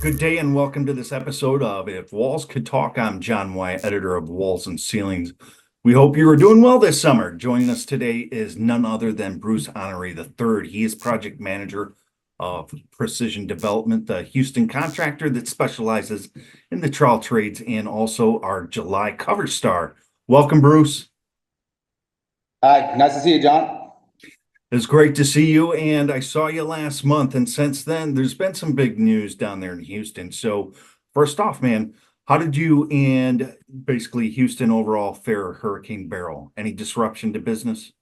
Good day and welcome to this episode of If Walls Could Talk. I'm John Wyatt, editor of Walls and Ceilings. We hope you are doing well this summer. Joining us today is none other than Bruce Honoré III. He is project manager of Precision Development, the Houston contractor that specializes in the trowel trades and also our July cover star. Welcome, Bruce. Hi, nice to see you, John. It's great to see you, and I saw you last month, and since then, there's been some big news down there in Houston. So, first off, man, how did you and basically Houston overall fare Hurricane Beryl? Any disruption to business?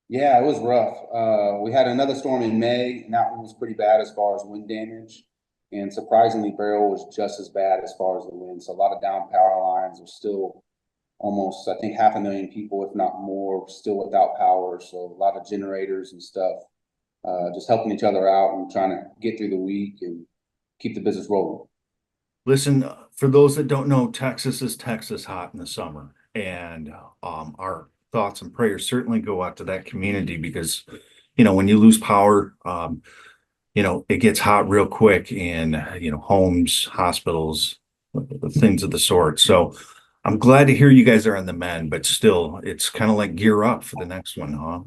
Yeah, it was rough. We had another storm in May, and that one was pretty bad as far as wind damage. And surprisingly, Beryl was just as bad as far as the wind. So a lot of down power lines are still almost, I think, 500,000 people, if not more, still without power. So a lot of generators and stuff, just helping each other out and trying to get through the week and keep the business rolling. Listen, for those that don't know, Texas is Texas hot in the summer, and our thoughts and prayers certainly go out to that community because, when you lose power, it gets hot real quick in, homes, hospitals, things of the sort. So I'm glad to hear you guys are on the mend, but still, it's kind of like gear up for the next one, huh?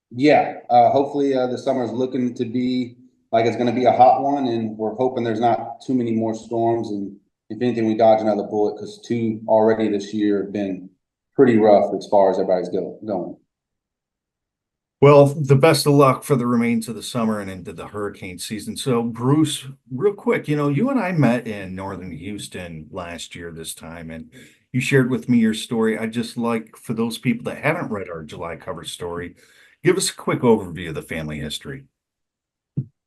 Yeah, hopefully the summer is looking to be like it's going to be a hot one, and we're hoping there's not too many more storms. And if anything, we dodge another bullet because two already this year have been pretty rough as far as everybody's going. Well, the best of luck for the remains of the summer and into the hurricane season. So, Bruce, real quick, you and I met in northern Houston last year this time, and you shared with me your story. I just like for those people that haven't read our July cover story, give us a quick overview of the family history.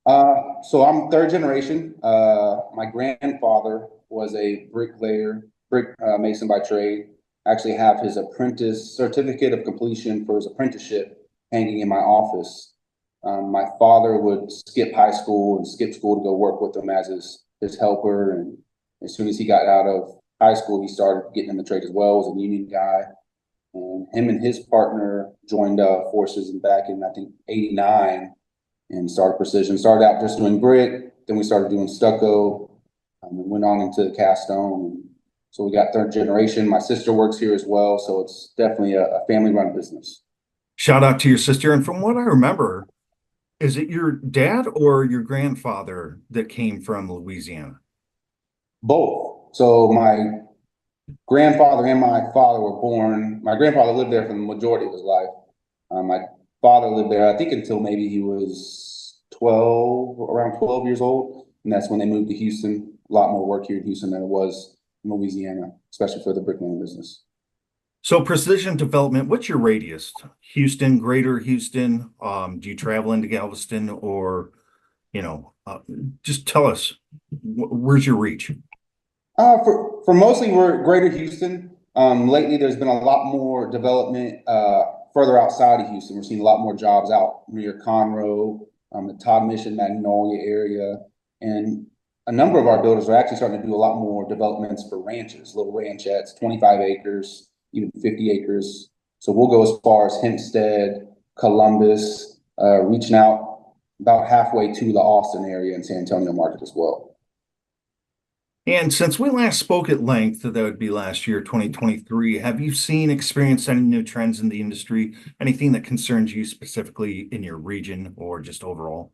So I'm third generation. My grandfather was a bricklayer, brick mason by trade. I actually have his apprentice certificate of completion for his apprenticeship hanging in my office. My father would skip high school and skip school to go work with him as his helper. And as soon as he got out of high school, he started getting in the trade as well. Was a union guy. And him and his partner joined forces back in, I think, '89 and started Precision. Started out just doing brick, then we started doing stucco, and went on into cast stone. So we got third generation. My sister works here as well, so it's definitely a family-run business. Shout out to your sister. And from what I remember, is it your dad or your grandfather that came from Louisiana? Both. So my grandfather and my father were born. My grandfather lived there for the majority of his life. My father lived there, I think, until maybe he was 12, around 12 years old. And that's when they moved to Houston. A lot more work here in Houston than it was in Louisiana, especially for the bricklaying business. So precision development, what's your radius? Houston, greater Houston? Do you travel into Galveston or, you know, uh, just tell us where's your reach? For mostly we're Greater Houston. Lately, there's been a lot more development further outside of Houston. We're seeing a lot more jobs out near Conroe, the Todd Mission, Magnolia area, and a number of our builders are actually starting to do a lot more developments for ranches, little ranchettes, 25 acres, even 50 acres. So we'll go as far as Hempstead, Columbus, reaching out about halfway to the Austin area and San Antonio market as well. And since we last spoke at length, that would be last year, 2023, have you seen, experienced any new trends in the industry? Anything that concerns you specifically in your region or just overall?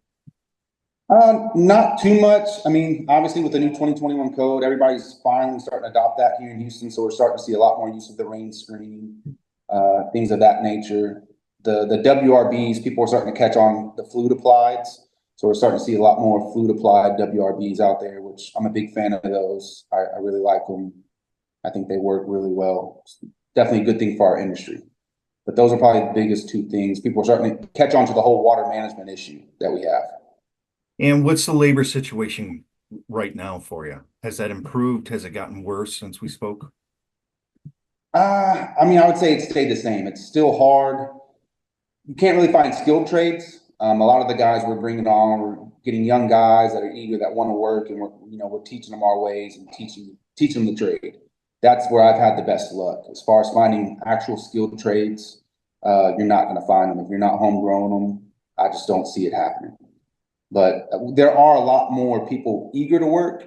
Not too much. I mean, obviously with the new 2021 code, everybody's finally starting to adopt that here in Houston. So we're starting to see a lot more use of the rain screen, things of that nature. The WRBs, people are starting to catch on the fluid applieds. So we're starting to see a lot more fluid applied WRBs out there, which I'm a big fan of those. I really like them. I think they work really well. It's definitely a good thing for our industry. But those are probably the biggest two things. People are starting to catch on to the whole water management issue that we have. And what's the labor situation right now for you? Has that improved? Has it gotten worse since we spoke? I mean, I would say it stayed the same. It's still hard. You can't really find skilled trades. A lot of the guys we're bringing on, we're getting young guys that are eager, that want to work, and we're teaching them our ways and teaching them the trade. That's where I've had the best luck. As far as finding actual skilled trades, you're not going to find them if you're not homegrown them. I just don't see it happening. but there are a lot more people eager to work.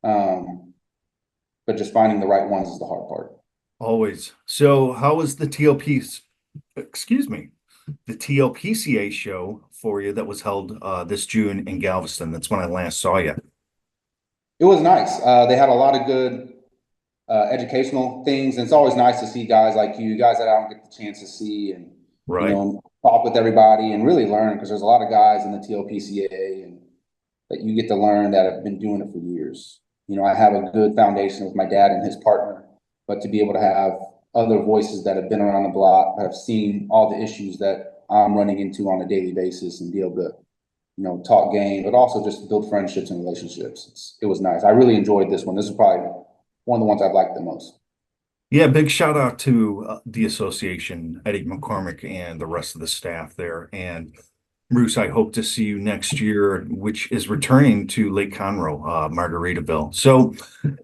But just finding the right ones is the hard part. Always. So how was the excuse me, the TLPCA show for you that was held this June in Galveston? That's when I last saw you. It was nice. They had a lot of good educational things, and it's always nice to see guys like you, guys that I don't get the chance to see, and Right. talk with everybody and really learn, because there's a lot of guys in the TLPCA and that you get to learn that have been doing it for years. I have a good foundation with my dad and his partner, but to be able to have other voices that have been around the block, that have seen all the issues that I'm running into on a daily basis, and be able to, talk game, but also just build friendships and relationships. It was nice. I really enjoyed this one. This is probably one of the ones I've liked the most. Yeah, big shout out to the association, Eddie McCormick, and the rest of the staff there. And Bruce, I hope to see you next year, which is returning to Lake Conroe, Margaritaville. So,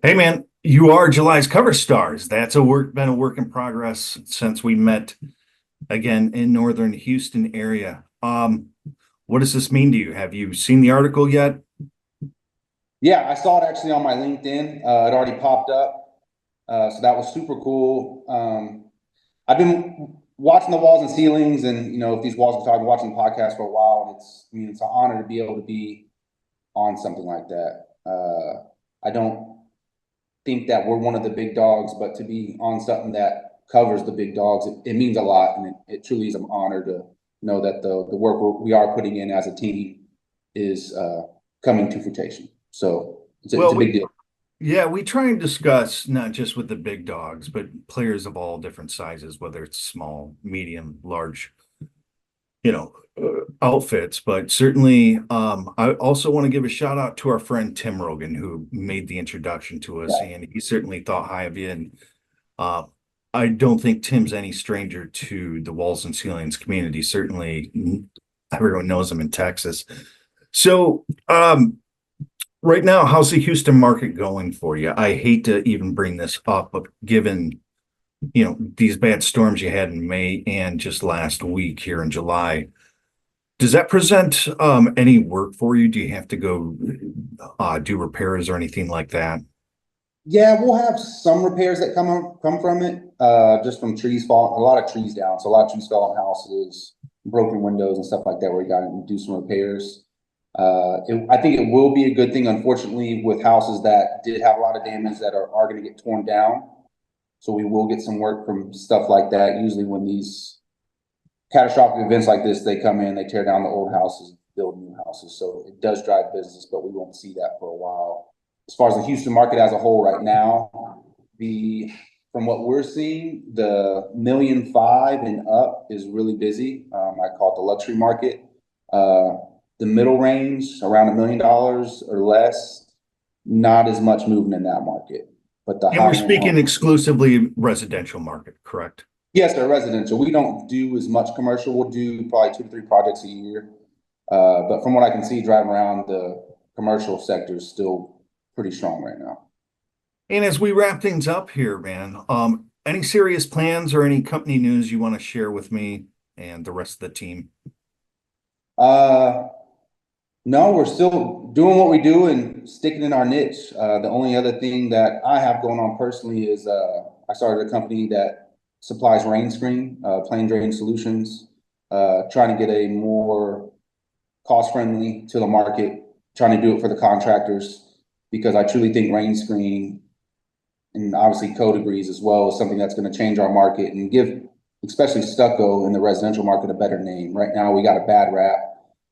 hey man, you are July's cover stars. That's been a work in progress since we met again in northern Houston area. What does this mean to you? Have you seen the article yet? Yeah, I saw it actually on my LinkedIn. It already popped up. So that was super cool. I've been watching the walls and ceilings, and if these walls are talking, watching the podcast for a while, and it's an honor to be able to be on something like that. I don't think that we're one of the big dogs, but to be on something that covers the big dogs, it means a lot, and it truly is an honor to know that the work we are putting in as a team is coming to fruition. So it's a big deal. Yeah, we try and discuss not just with the big dogs, but players of all different sizes, whether it's small, medium, large, outfits. But certainly, I also want to give a shout out to our friend Tim Rogan, who made the introduction to us, and he certainly thought high of you. And I don't think Tim's any stranger to the walls and ceilings community. Certainly, everyone knows him in Texas. So, right now, how's the Houston market going for you? I hate to even bring this up, but given, these bad storms you had in May and just last week here in July, does that present any work for you? Do you have to go do repairs or anything like that? Yeah, we'll have some repairs that come from it, just from trees falling, a lot of trees down. So a lot of trees fell on houses, broken windows and stuff like that, where you got to do some repairs. I think it will be a good thing, unfortunately, with houses that did have a lot of damage that are going to get torn down. So we will get some work from stuff like that. Usually when these catastrophic events like this, they come in, they tear down the old houses, build new houses. So it does drive business, but we won't see that for a while. As far as the Houston market as a whole right now, from what we're seeing, the 1.5 million and up is really busy. I call it the luxury market. The middle range, around $1 million or less, not as much movement in that market. But the And we're speaking exclusively residential market, correct? Yes, sir, residential. We don't do as much commercial. We'll do probably 2 to 3 projects a year. But from what I can see driving around, the commercial sector is still pretty strong right now. And as we wrap things up here, man, any serious plans or any company news you want to share with me and the rest of the team? No, we're still doing what we do and sticking in our niche. The only other thing that I have going on personally is I started a company that supplies rain screen, plain drain solutions, trying to get a more cost-friendly to the market, trying to do it for the contractors, because I truly think rain screen, and obviously co-degrees as well, is something that's going to change our market and give, especially Stucco in the residential market, a better name. Right now, we got a bad rap.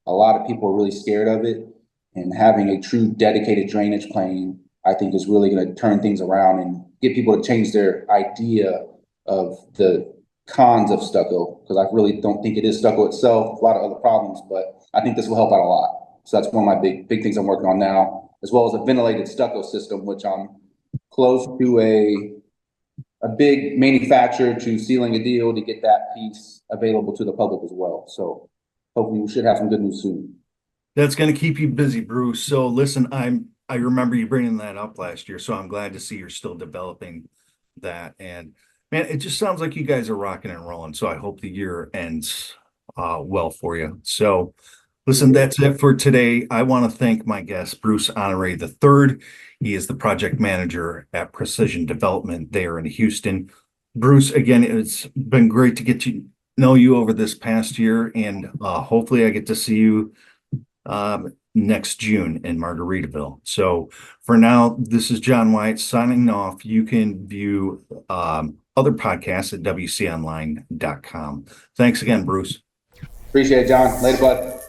A lot of people are really scared of it, and having a true dedicated drainage plane, I think, is really going to turn things around and get people to change their idea of the cons of Stucco, because I really don't think it is Stucco itself, a lot of other problems, but I think this will help out a lot. So that's one of my big things I'm working on now, as well as a ventilated Stucco system, which I'm close to a big manufacturer to sealing a deal to get that piece available to the public as well. So hopefully we should have some good news soon. That's going to keep you busy, Bruce. So listen, I remember you bringing that up last year, so I'm glad to see you're still developing that. And man, it just sounds like you guys are rocking and rolling. So I hope the year ends well for you. So Listen, that's it for today. I want to thank my guest, Bruce Honore III. He is the project manager at Precision Development there in Houston. Bruce, again, it's been great to get to know you over this past year, and hopefully I get to see you next June in Margaritaville. So for now, this is John White signing off. You can view other podcasts at wconline.com. Thanks again, Bruce. Appreciate it, John. Later, bud.